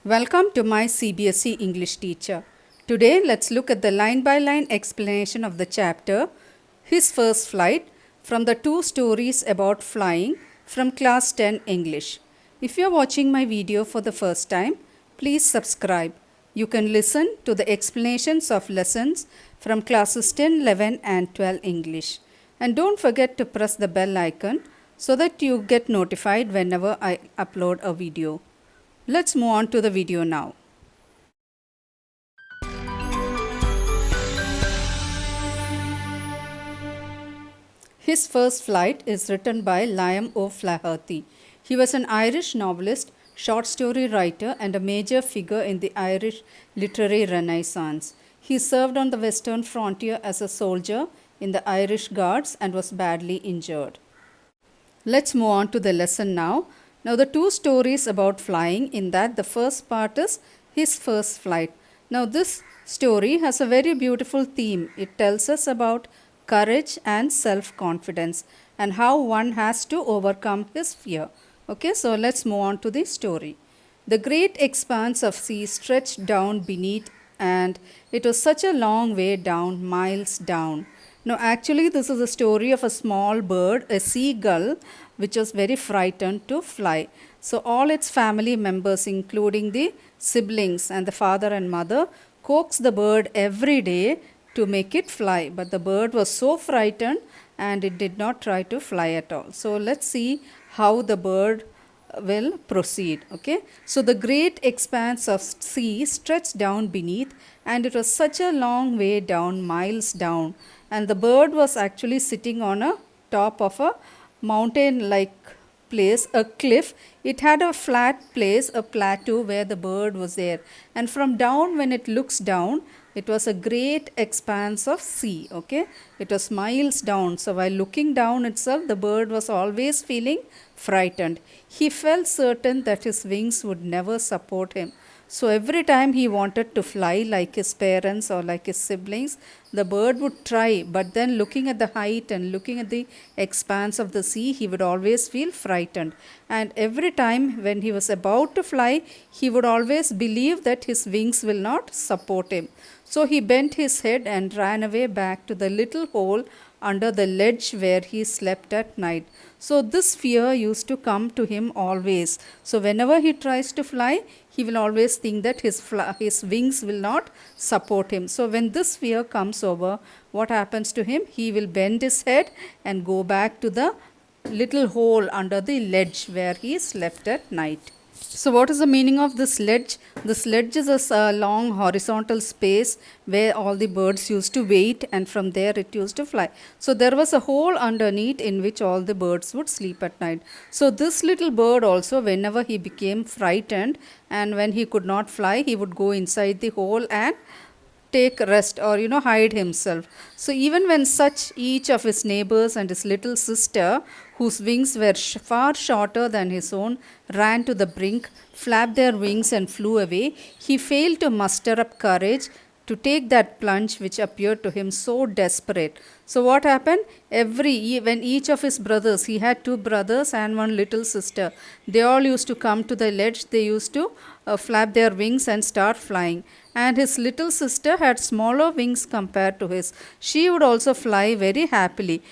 Welcome to my CBSE English teacher. Today let's look at the line-by-line explanation of the chapter His First Flight from the two stories about flying from class 10 English. If you are watching my video for the first time, please subscribe. You can listen to the explanations of lessons from classes 10, 11 and 12 English. And don't forget to press the bell icon so that you get notified whenever I upload a video. Let's move on to the video now. His First Flight is written by Liam O'Flaherty. He was an Irish novelist, short story writer, and a major figure in the Irish literary renaissance. He served on the western frontier as a soldier in the Irish Guards and was badly injured. Let's move on to the lesson now. Now the two stories about flying, in that the first part is His First Flight. Now this story has a very beautiful theme. It tells us about courage and self-confidence and how one has to overcome his fear. Okay, so let's move on to the story. The great expanse of sea stretched down beneath, and it was such a long way down, miles down. Now, actually, this is a story of a small bird, a seagull, which was very frightened to fly. So, all its family members, including the siblings and the father and mother, coaxed the bird every day to make it fly. But the bird was so frightened and it did not try to fly at all. So, let's see how the bird will proceed. Okay, so the great expanse of sea stretched down beneath, and it was such a long way down, miles down, and the bird was actually sitting on a top of a mountain like place, a cliff. It had a flat place, a plateau where the bird was there, and from down, when it looks down, it was a great expanse of sea. Okay, it was miles down. So while looking down itself, the bird was always feeling frightened. He felt certain that his wings would never support him. So every time he wanted to fly like his parents or like his siblings, the bird would try, but then looking at the height and looking at the expanse of the sea, he would always feel frightened. And every time when he was about to fly, he would always believe that his wings will not support him. So he bent his head and ran away back to the little hole under the ledge where he slept at night. So this fear used to come to him always. So whenever he tries to fly, he will always think that his wings will not support him. So when this fear comes over, what happens to him? He will bend his head and go back to the little hole under the ledge where he slept at night. So what is the meaning of this ledge? This ledge is a long horizontal space where all the birds used to wait, and from there it used to fly. So there was a hole underneath in which all the birds would sleep at night. So this little bird also, whenever he became frightened and when he could not fly, he would go inside the hole and take rest, or hide himself. So even when each of his neighbors and his little sister, whose wings were far shorter than his own, ran to the brink, flapped their wings and flew away, he failed to muster up courage to take that plunge which appeared to him so desperate. So what happened? When each of his brothers, he had two brothers and one little sister, they all used to come to the ledge, they used to flap their wings and start flying. And his little sister had smaller wings compared to his. She would also fly very happily.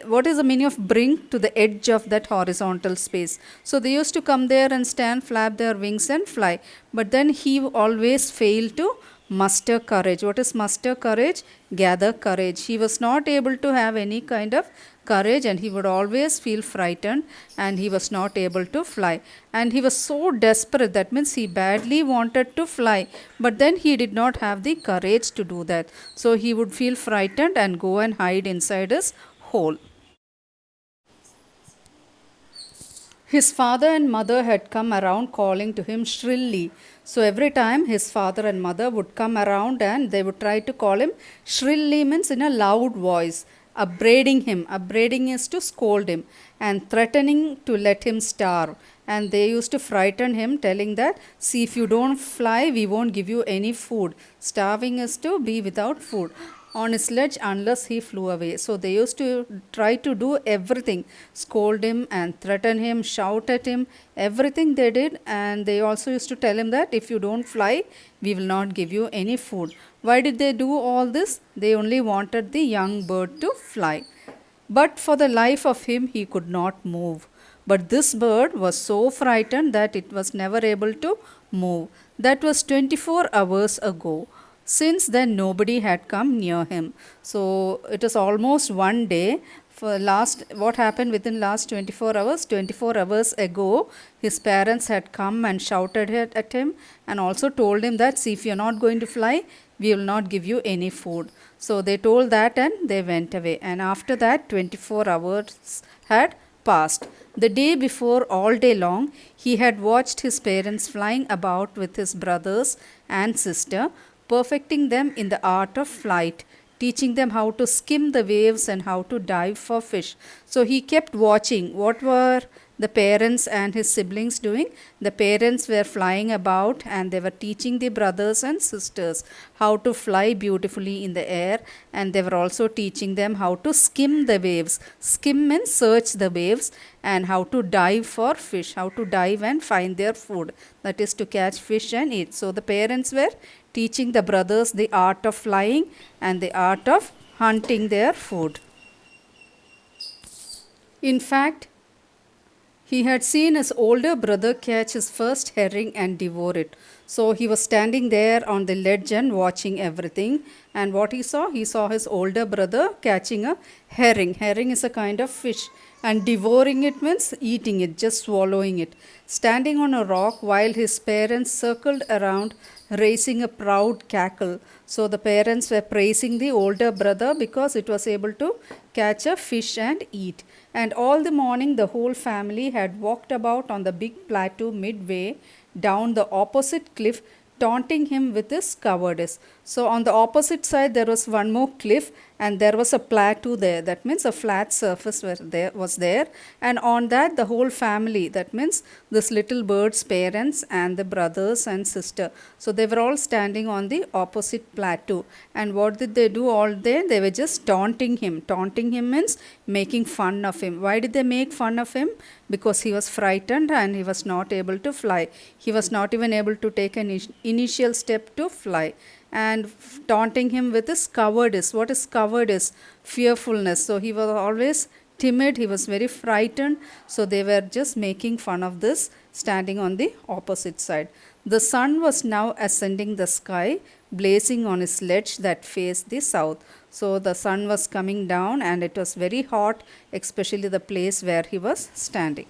What is the meaning of brink? To the edge of that horizontal space. So they used to come there and stand, flap their wings and fly. But then he always failed to muster courage. What is muster courage? Gather courage. He was not able to have any kind of courage, and he would always feel frightened, and he was not able to fly. And he was so desperate, that means he badly wanted to fly, but then he did not have the courage to do that. So he would feel frightened and go and hide inside his hole. His father and mother had come around calling to him shrilly. So every time his father and mother would come around and they would try to call him shrilly, means in a loud voice, upbraiding him. Upbraiding is to scold him, and threatening to let him starve. And they used to frighten him, telling that, see, if you don't fly, we won't give you any food. Starving is to be without food. on his ledge unless he flew away. So they used to try to do everything, scold him and threaten him, shout at him, everything they did. And they also used to tell him that if you don't fly, we will not give you any food. Why did they do all this? They only wanted the young bird to fly. But for the life of him, he could not move. But this bird was so frightened that it was never able to move. That was 24 hours ago. Since then, nobody had come near him. So it is almost one day. What happened within last 24 hours? 24 hours ago, his parents had come and shouted at him and also told him that, see, if you're not going to fly, we will not give you any food. So they told that and they went away. And after that, 24 hours had passed. The day before, all day long, he had watched his parents flying about with his brothers and sister, perfecting them in the art of flight, teaching them how to skim the waves and how to dive for fish. So he kept watching what were the parents and his siblings doing. The parents were flying about and they were teaching the brothers and sisters how to fly beautifully in the air, and they were also teaching them how to skim the waves. Skim means search the waves, and how to dive for fish, how to dive and find their food, that is to catch fish and eat. So the parents were teaching the brothers the art of flying and the art of hunting their food. In fact, he had seen his older brother catch his first herring and devour it. So he was standing there on the ledge and watching everything. And what he saw? He saw his older brother catching a herring. Herring is a kind of fish. And devouring it means eating it, just swallowing it. Standing on a rock while his parents circled around, raising a proud cackle. So the parents were praising the older brother because it was able to catch a fish and eat. And all the morning the whole family had walked about on the big plateau midway down the opposite cliff, taunting him with his cowardice. So on the opposite side there was one more cliff and there was a plateau there. That means a flat surface was there. And on that the whole family, that means this little bird's parents and the brothers and sister, so they were all standing on the opposite plateau. And what did they do all day? They were just taunting him. Taunting him means making fun of him. Why did they make fun of him? Because he was frightened and he was not able to fly. He was not even able to take an initial step to fly. And taunting him with his cowardice. What is cowardice? Fearfulness. So he was always timid, he was very frightened. So they were just making fun of this, standing on the opposite side. The sun was now ascending the sky, blazing on his ledge that faced the south. So the sun was coming down and it was very hot, especially the place where he was standing.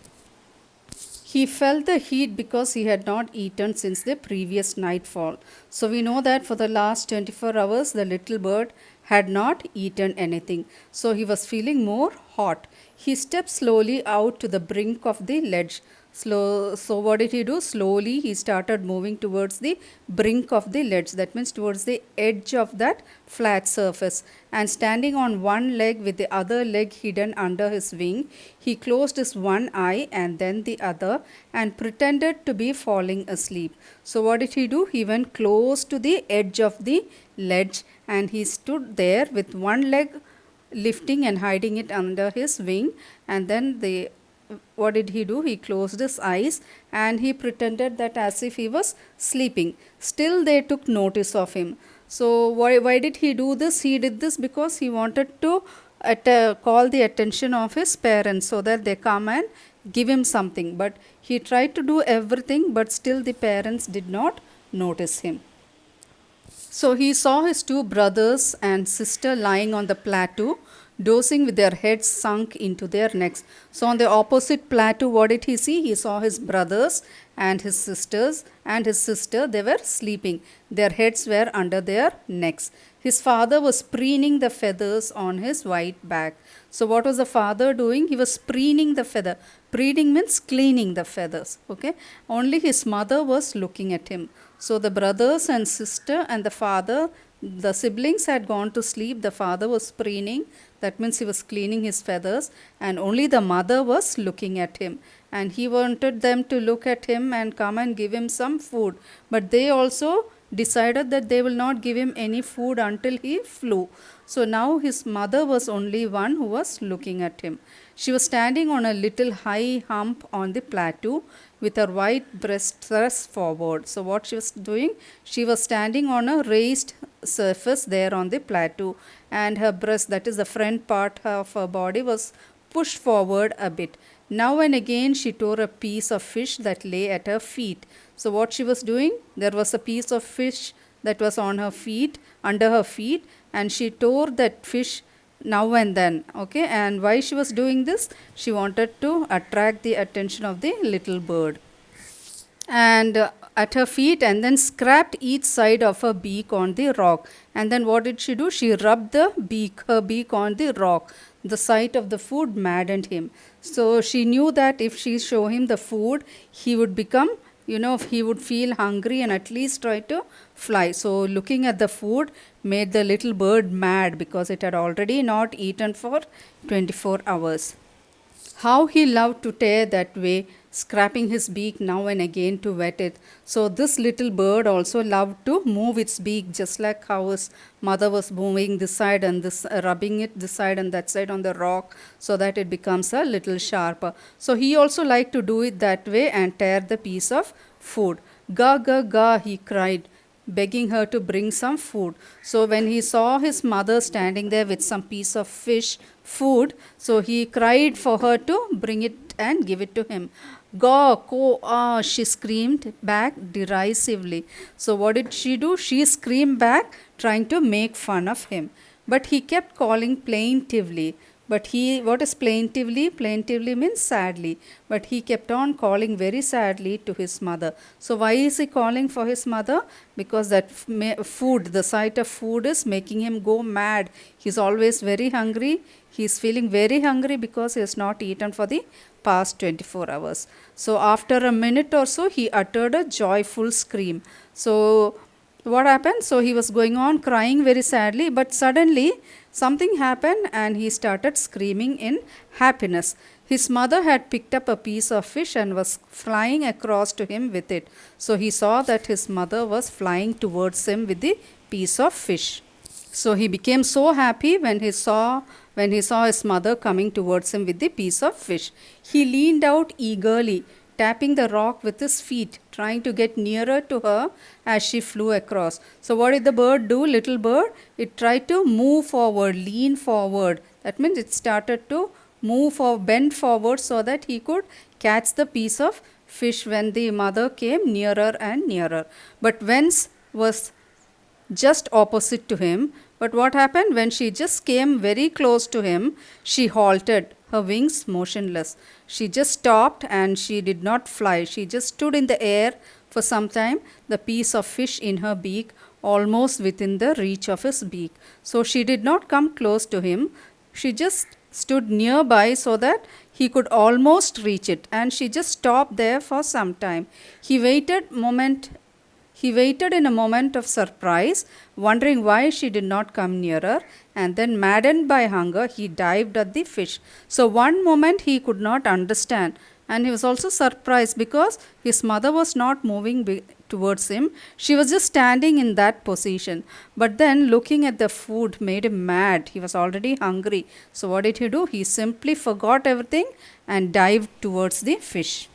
He felt the heat because he had not eaten since the previous nightfall. So we know that for the last 24 hours the little bird had not eaten anything. So he was feeling more hot. He stepped slowly out to the brink of the ledge. So what did he do? Slowly he started moving towards the brink of the ledge. That means towards the edge of that flat surface. And standing on one leg with the other leg hidden under his wing, he closed his one eye and then the other and pretended to be falling asleep. So what did he do? He went close to the edge of the ledge and he stood there with one leg lifting and hiding it under his wing. And then what did he do? He closed his eyes and he pretended that as if he was sleeping. Still they took notice of him. So why did he do this? He did this because he wanted to call the attention of his parents so that they come and give him something. But he tried to do everything, but still the parents did not notice him. So he saw his two brothers and sister lying on the plateau, dozing with their heads sunk into their necks. So on the opposite plateau, what did he see? He saw his brothers and his sisters and his sister. They were sleeping. Their heads were under their necks. His father was preening the feathers on his white back. So what was the father doing? He was preening the feather. Preening means cleaning the feathers. Okay. Only his mother was looking at him. So the brothers and sister and the father, the siblings had gone to sleep. The father was preening. That means he was cleaning his feathers. And only the mother was looking at him. And he wanted them to look at him and come and give him some food. But they also decided that they will not give him any food until he flew. So now his mother was only one who was looking at him. She was standing on a little high hump on the plateau with her white breast thrust forward. So what she was doing, she was standing on a raised surface there on the plateau, and her breast, that is the front part of her body, was pushed forward a bit. Now and again she tore a piece of fish that lay at her feet. So what she was doing, there was a piece of fish that was on her feet, under her feet, and she tore that fish now and then. Okay, and why she was doing this? She wanted to attract the attention of the little bird. And at her feet, and then scraped each side of her beak on the rock. And then what did she do? She rubbed her beak on the rock. The sight of the food maddened him. So she knew that if she show him the food, he would become, he would feel hungry and at least try to fly. So looking at the food made the little bird mad, because it had already not eaten for 24 hours. How he loved to tear that way, scraping his beak now and again to wet it. So this little bird also loved to move its beak, just like how his mother was moving this side and this, rubbing it this side and that side on the rock, so that it becomes a little sharper. So he also liked to do it that way and tear the piece of food. Ga ga ga, he cried, begging her to bring some food. So when he saw his mother standing there with some piece of food, so he cried for her to bring it and give it to him. Go, ko, ah, she screamed back derisively. So what did she do? She screamed back, trying to make fun of him. But he kept calling plaintively. What is plaintively? Plaintively means sadly. But he kept on calling very sadly to his mother. So why is he calling for his mother? Because that food, the sight of food is making him go mad. He's always very hungry. He's feeling very hungry because he has not eaten for the past 24 hours. So after a minute or so, he uttered a joyful scream. So what happened? So he was going on crying very sadly, but suddenly something happened and he started screaming in happiness. His mother had picked up a piece of fish and was flying across to him with it. So he saw that his mother was flying towards him with the piece of fish. So he became so happy when he saw his mother coming towards him with the piece of fish. He leaned out eagerly, tapping the rock with his feet, trying to get nearer to her as she flew across. So what did the bird do, little bird? It tried to move forward, lean forward. That means it started to bend forward so that he could catch the piece of fish when the mother came nearer and nearer. But Vance was just opposite to him. But what happened? When she just came very close to him, she halted, her wings motionless. She just stopped and she did not fly. She just stood in the air for some time, the piece of fish in her beak almost within the reach of his beak. So she did not come close to him. She just stood nearby so that he could almost reach it, and she just stopped there for some time. He waited in a moment of surprise, wondering why she did not come nearer, and then, maddened by hunger, he dived at the fish. So one moment he could not understand, and he was also surprised because his mother was not moving towards him. She was just standing in that position. But then looking at the food made him mad. He was already hungry. So what did he do? He simply forgot everything and dived towards the fish.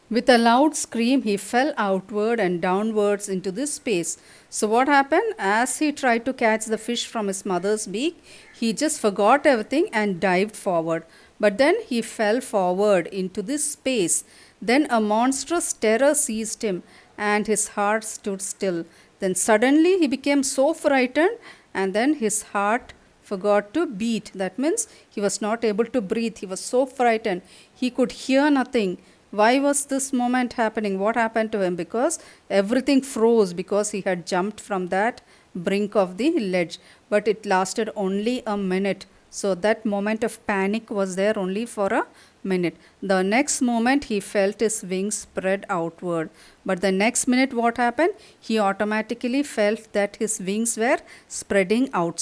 With a loud scream, he fell outward and downwards into the space. So what happened? As he tried to catch the fish from his mother's beak, he just forgot everything and dived forward. But then he fell forward into this space. Then a monstrous terror seized him and his heart stood still. Then suddenly he became so frightened, and then his heart forgot to beat. That means he was not able to breathe. He was so frightened. He could hear nothing. Why was this moment happening? What happened to him? Because everything froze, because he had jumped from that brink of the ledge. But it lasted only a minute. So that moment of panic was there only for a minute. The next moment he felt his wings spread outward. But the next minute what happened? He automatically felt that his wings were spreading out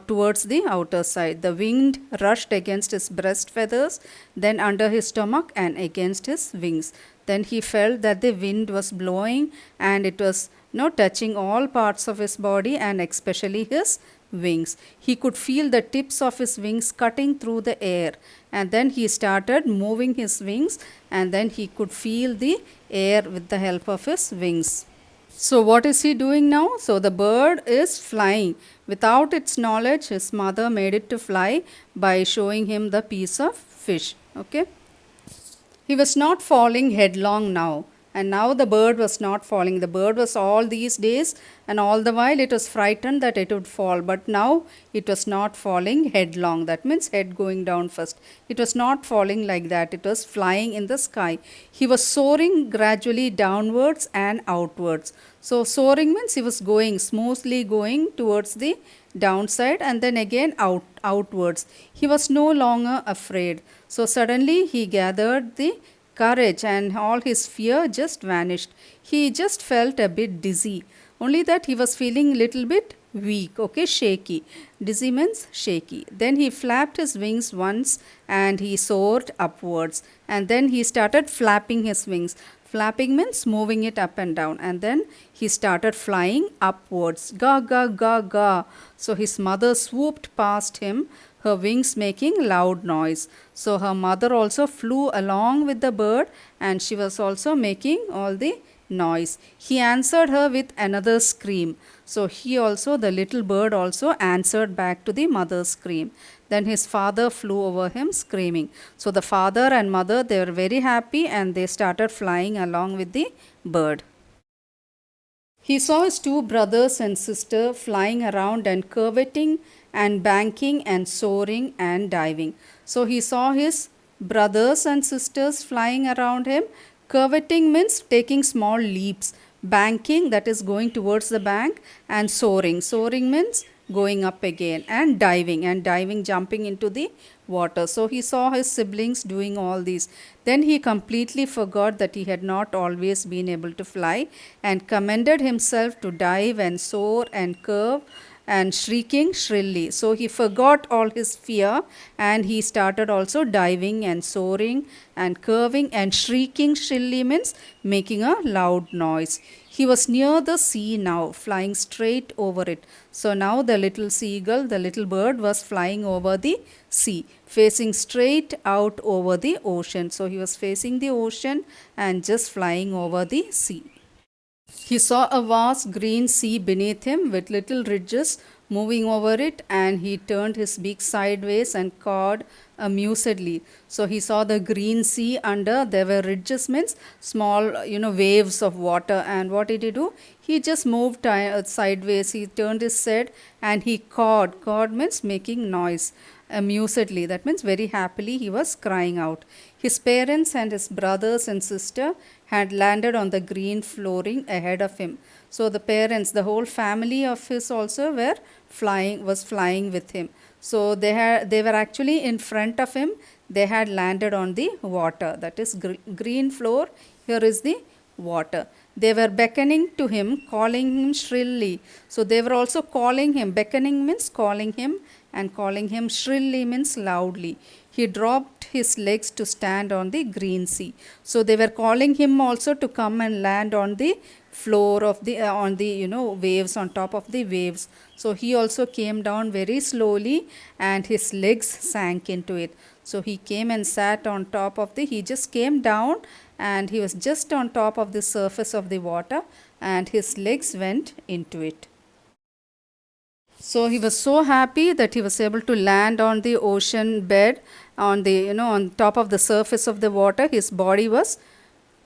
towards the outer side. The wind rushed against his breast feathers, then under his stomach and against his wings. Then he felt that the wind was blowing and it was touching all parts of his body and especially his wings. He could feel the tips of his wings cutting through the air, and then he started moving his wings, and then he could feel the air with the help of his wings. So what is he doing now? So the bird is flying. Without its knowledge, his mother made it to fly by showing him the piece of fish. Okay. He was not falling headlong now. And now the bird was not falling. The bird was all these days, and all the while it was frightened that it would fall. But now it was not falling headlong. That means head going down first. It was not falling like that. It was flying in the sky. He was soaring gradually downwards and outwards. So soaring means he was going smoothly, going towards the downside and then again outwards. He was no longer afraid. So suddenly he gathered the courage and all his fear just vanished. He just felt a bit dizzy. Only that he was feeling little bit weak, okay, shaky. Dizzy means shaky. Then he flapped his wings once and he soared upwards. And then he started flapping his wings. Flapping means moving it up and down. And then he started flying upwards. Ga, ga, ga, ga. So his mother swooped past him, her wings making loud noise. So her mother also flew along with the bird and she was also making all the noise. He answered her with another scream. So he also, the little bird also answered back to the mother's scream. Then his father flew over him screaming. So the father and mother, they were very happy and they started flying along with the bird. He saw his two brothers and sister flying around and curveting and banking and soaring and diving. So he saw his brothers and sisters flying around him. Curveting means taking small leaps. Banking, that is going towards the bank, and soaring. Soaring means going up again, and diving, jumping into the water. So he saw his siblings doing all these. Then he completely forgot that he had not always been able to fly and commended himself to dive and soar and curve and shrieking shrilly. So he forgot all his fear and he started also diving and soaring and curving and shrieking shrilly means making a loud noise. He was near the sea now, flying straight over it. So now the little seagull, the little bird, was flying over the sea, facing straight out over the ocean. So he was facing the ocean and just flying over the sea. He saw a vast green sea beneath him with little ridges moving over it, and he turned his beak sideways and cawed amusedly. So he saw the green sea under. There were ridges means small waves of water, and what did he do? He just moved sideways. He turned his head and he cawed. Cawed means making noise amusedly. That means very happily he was crying out. His parents and his brothers and sister had landed on the green flooring ahead of him. So the parents, the whole family of his also was flying with him. So they were actually in front of him. They had landed on the water. That is green floor. Here is the water. They were beckoning to him, calling him shrilly. So they were also calling him. Beckoning means calling him, and calling him shrilly means loudly. He dropped his legs to stand on the green sea. So they were calling him also to come and land on the floor of the waves, on top of the waves. So he also came down very slowly and his legs sank into it. So he came and sat on top of he just came down and he was just on top of the surface of the water and his legs went into it. So he was so happy that he was able to land on the ocean bed, on top of the surface of the water. His body was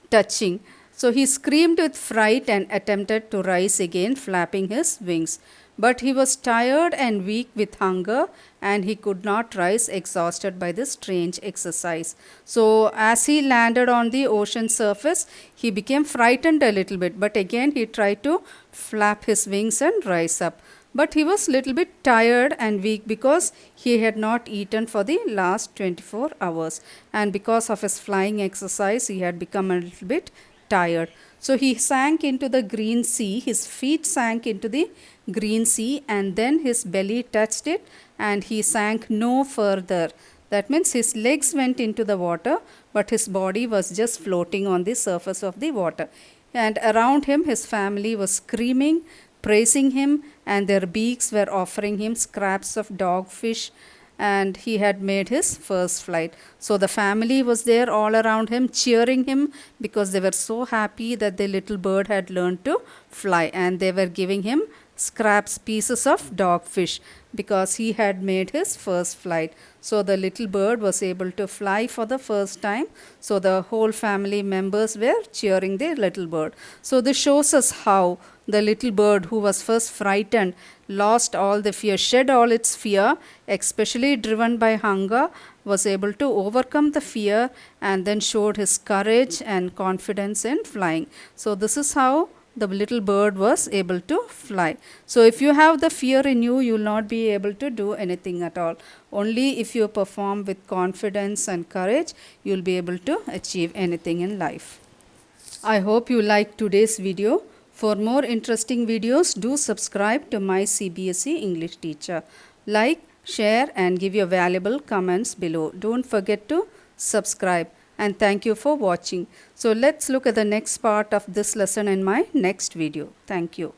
touching. So he screamed with fright and attempted to rise again, flapping his wings. But he was tired and weak with hunger and he could not rise, exhausted by this strange exercise. So as he landed on the ocean surface, he became frightened a little bit, but again he tried to flap his wings and rise up. But he was little bit tired and weak because he had not eaten for the last 24 hours. And because of his flying exercise, he had become a little bit tired. So he sank into the green sea. His feet sank into the green sea and then his belly touched it and he sank no further. That means his legs went into the water, but his body was just floating on the surface of the water. And around him, his family was screaming, praising him, and their beaks were offering him scraps of dogfish, and he had made his first flight. So the family was there all around him, cheering him because they were so happy that the little bird had learned to fly, and they were giving him scraps, pieces of dogfish, because he had made his first flight. So the little bird was able to fly for the first time. So the whole family members were cheering the little bird. So this shows us how the little bird, who was first frightened, lost all the fear, shed all its fear, especially driven by hunger, was able to overcome the fear and then showed his courage and confidence in flying. So this is how the little bird was able to fly. So if you have the fear in you, you will not be able to do anything at all. Only if you perform with confidence and courage, you will be able to achieve anything in life. I hope you liked today's video. For more interesting videos, do subscribe to my CBSE English Teacher. Like, share and give your valuable comments below. Don't forget to subscribe. And thank you for watching. So let's look at the next part of this lesson in my next video. Thank you.